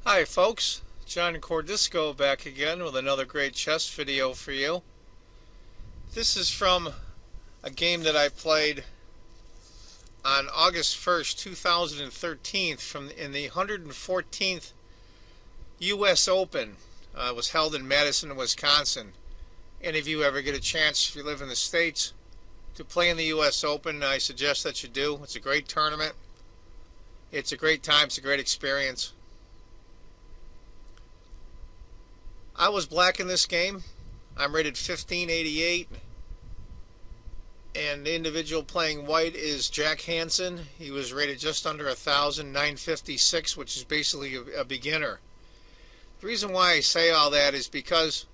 Hi folks, John Cordisco back again with another great chess video for you. This is from a game that I played on August 1st, 2013 in the 114th US Open. It was held in Madison, Wisconsin. Any of you ever get a chance, if you live in the States, to play in the US Open, I suggest that you do. It's a great tournament. It's a great time. It's a great experience. I was black in this game. I'm rated 1588, and the individual playing white is Jack Hanson. He was rated just under 1,000, 956, which is basically a beginner. The reason why I say all that is because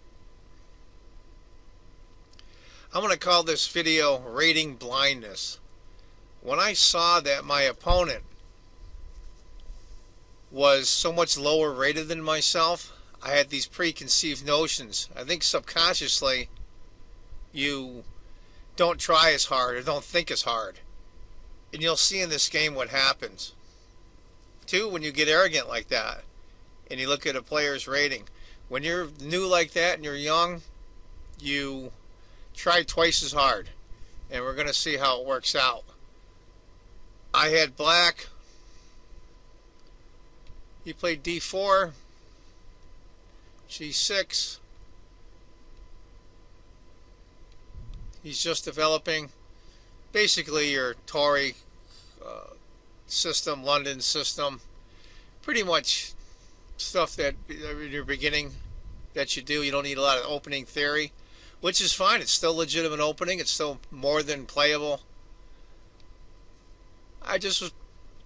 I'm going to call this video Rating Blindness. When I saw that my opponent was so much lower rated than myself, I had these preconceived notions. I think subconsciously you don't try as hard or don't think as hard. And you'll see in this game what happens. Too, when you get arrogant like that and you look at a player's rating. When you're new like that and you're young, you try twice as hard. And we're going to see how it works out. I had black. He played d4. G6. He's just developing basically your Tory system, London system, pretty much stuff that in your beginning that you do. You don't need a lot of opening theory, which is fine. It's still legitimate opening. It's still more than playable. I was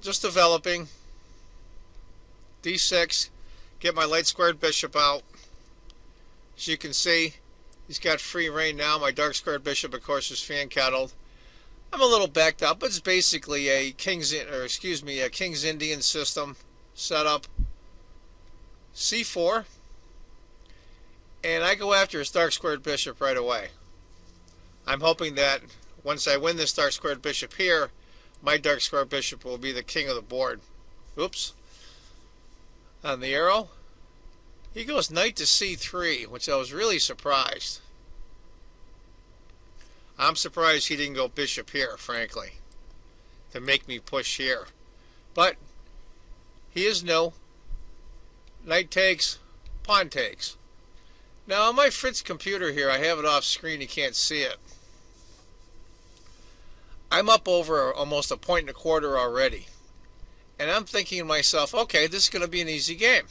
just developing. D6, get my light squared bishop out. As you can see, he's got free reign now. My dark squared bishop, of course, is fan cattled. I'm a little backed up, but it's basically a King's Indian system setup. C4, and I go after his dark squared bishop right away. I'm hoping that once I win this dark squared bishop here, my dark squared bishop will be the king of the board. Oops. On the arrow, he goes knight to c3, which I was really surprised. I'm surprised he didn't go bishop here, frankly, to make me push here. But he is no. Knight takes, pawn takes. Now on my Fritz computer here, I have it off screen, you can't see it. I'm up over almost a point and a quarter already. And I'm thinking to myself, okay, this is going to be an easy game.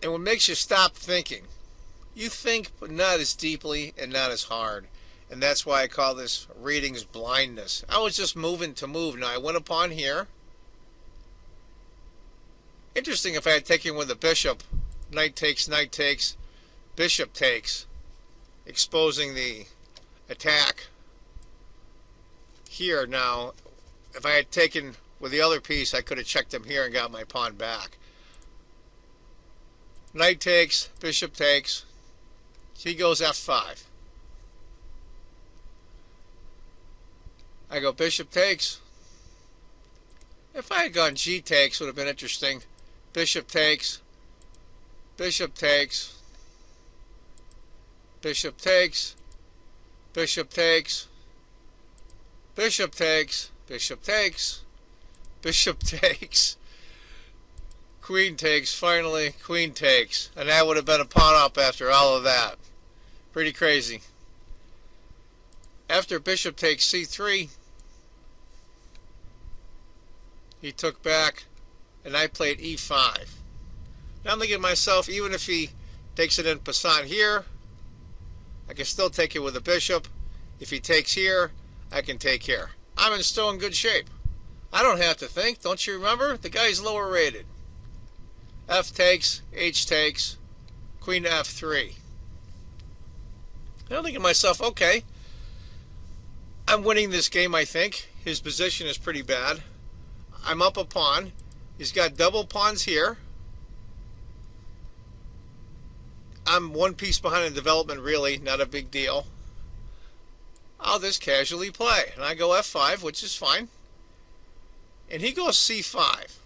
And what makes you stop thinking? You think, but not as deeply and not as hard. And that's why I call this ratings blindness. I was just moving to move. Now I went upon here. Interesting if I had taken with the bishop. Knight takes, bishop takes. Exposing the attack. Here now, if I had taken with the other piece, I could have checked him here and got my pawn back. Knight takes, bishop takes. He goes f5. I go bishop takes. If I had gone g takes, would have been interesting. Bishop takes, bishop takes, bishop takes, bishop takes, bishop takes, bishop takes, bishop takes, queen takes, finally, queen takes. And that would have been a pawn up after all of that. Pretty crazy. After bishop takes c3, he took back, and I played e5. Now I'm thinking to myself, even if he takes it in passant here, I can still take it with a bishop. If he takes here, I can take here. I'm still in good shape. I don't have to think. Don't you remember? The guy's lower rated. F takes, H takes, queen to f3. I'm thinking to myself, okay, I'm winning this game, I think. His position is pretty bad. I'm up a pawn. He's got double pawns here. I'm one piece behind in development, really, not a big deal. I'll just casually play. And I go f5, which is fine. And he goes c5.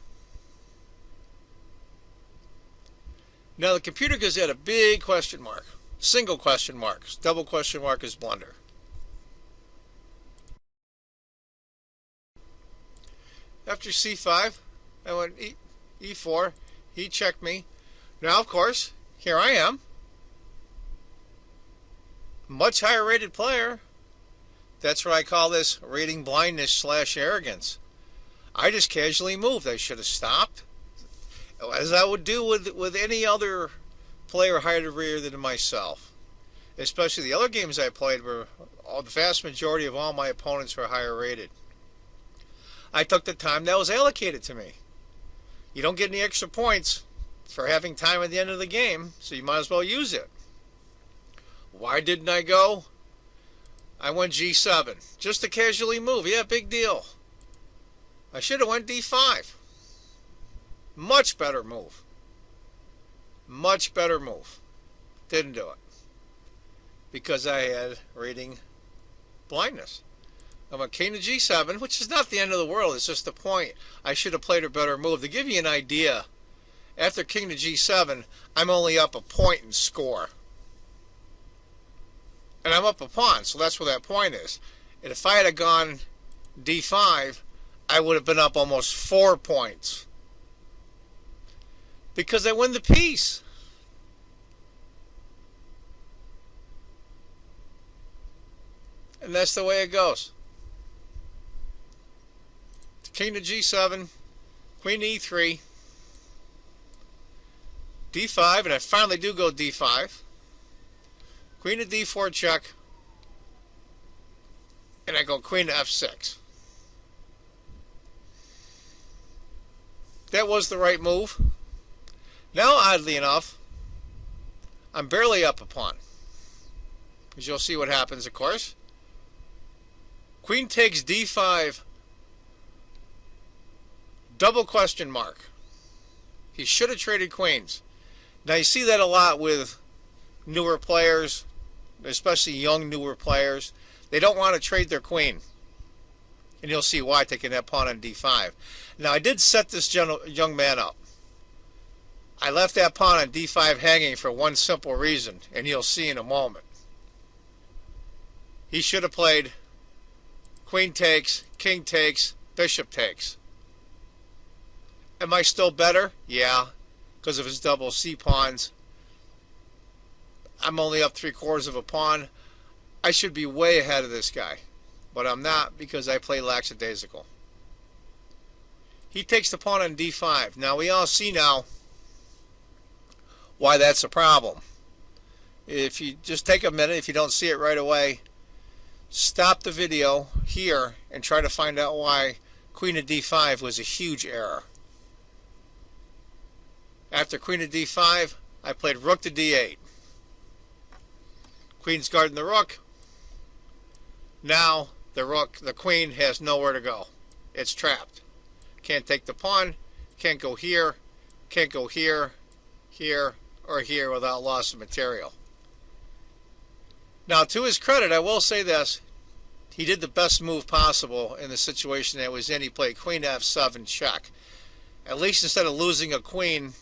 Now the computer gives that a big question mark. Single question mark. Double question mark is blunder. After c5, I went e4. He checked me. Now, of course, here I am. Much higher rated player. That's what I call this rating blindness / arrogance. I just casually moved. I should have stopped, as I would do with any other player higher rated than myself. Especially the other games I played where the vast majority of all my opponents were higher rated. I took the time that was allocated to me. You don't get any extra points for having time at the end of the game, so you might as well use it. Why didn't I go? I went g7, just to casually move. Yeah, big deal. I should have went d5. Much better move. Much better move. Didn't do it. Because I had rating blindness. I went king to g7, which is not the end of the world. It's just the point. I should have played a better move. To give you an idea, after king to g7, I'm only up a point in score. And I'm up a pawn, so that's where that point is. And if I had gone d5, I would have been up almost 4 points. Because I win the piece. And that's the way it goes. King to g7, queen to e3, d5, and I finally do go d5. Queen to d4 check, and I go queen to f6. That was the right move. Now, oddly enough, I'm barely up a pawn. As you'll see what happens, of course. Queen takes d5, double question mark. He should have traded queens. Now, you see that a lot with newer players, especially young newer players. They don't want to trade their queen. And you'll see why, taking that pawn on d5. Now, I did set this young man up. I left that pawn on d5 hanging for one simple reason, and you'll see in a moment. He should have played queen takes, king takes, bishop takes. Am I still better? Yeah, because of his double C pawns. I'm only up 3/4 of a pawn. I should be way ahead of this guy, but I'm not because I play lackadaisical. He takes the pawn on d5. Now, we all see now why that's a problem. If you just take a minute, if you don't see it right away, stop the video here and try to find out why queen to d5 was a huge error. After queen to d5, I played rook to d8. Queen's guarding the rook. Now the queen has nowhere to go. It's trapped. Can't take the pawn, can't go here, can't go here, here, or here without loss of material. Now, to his credit, I will say this. He did the best move possible in the situation that he was in. He played queen to f7 check. At least instead of losing a queen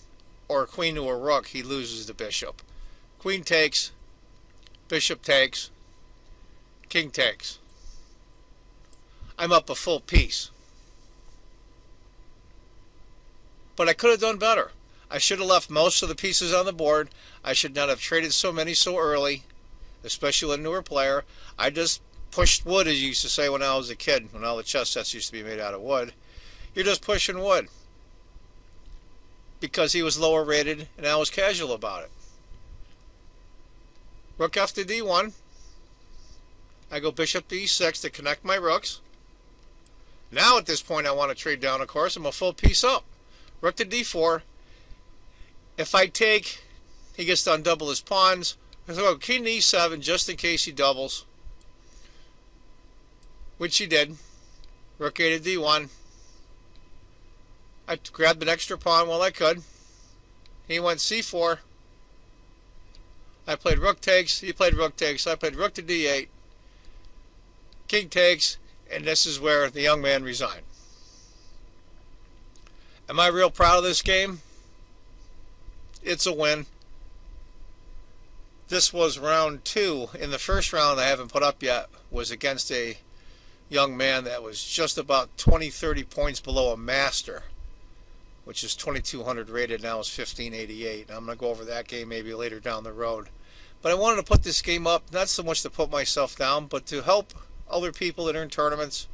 or a queen to a rook, he loses the bishop. Queen takes, bishop takes, king takes. I'm up a full piece. But I could have done better. I should have left most of the pieces on the board. I should not have traded so many so early, especially with a newer player. I just pushed wood, as you used to say when I was a kid, when all the chess sets used to be made out of wood. You're just pushing wood. Because he was lower rated and I was casual about it. Rook f to d1. I go bishop to e6 to connect my rooks. Now at this point I want to trade down, of course. I'm a full piece up. Rook to d4. If I take, he gets to undouble his pawns. I go king to e7 just in case he doubles. Which he did. Rook a to d1. I grabbed an extra pawn while I could. He went c4. I played rook takes. He played rook takes. I played rook to d8. King takes. And this is where the young man resigned. Am I real proud of this game? it's a win. This was round 2. In the first round I haven't put up yet was against a young man that was just about 20-30 points below a master, which is 2200 rated, now is 1588. I'm going to go over that game maybe later down the road. But I wanted to put this game up not so much to put myself down, but to help other people that are in tournaments.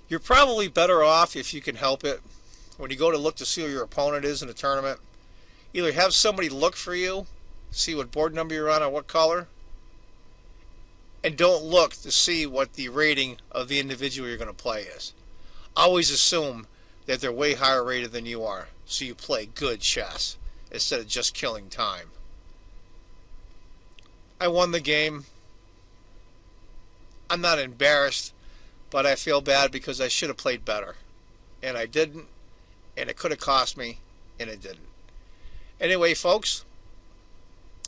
You're probably better off, if you can help it, when you go to look to see who your opponent is in a tournament, either have somebody look for you, see what board number you're on or what color, and don't look to see what the rating of the individual you're going to play is. Always assume that they're way higher rated than you are, so you play good chess instead of just killing time. I won the game. I'm not embarrassed, but I feel bad because I should have played better, and I didn't, and it could have cost me, and it didn't. Anyway, folks,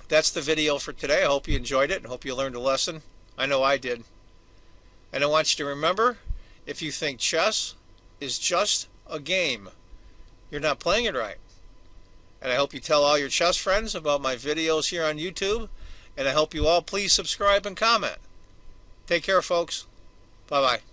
that's the video for today. I hope you enjoyed it and hope you learned a lesson. I know I did. And I want you to remember, if you think chess is just a game, you're not playing it right. And I hope you tell all your chess friends about my videos here on YouTube, and I hope you all please subscribe and comment. Take care, folks. Bye-bye.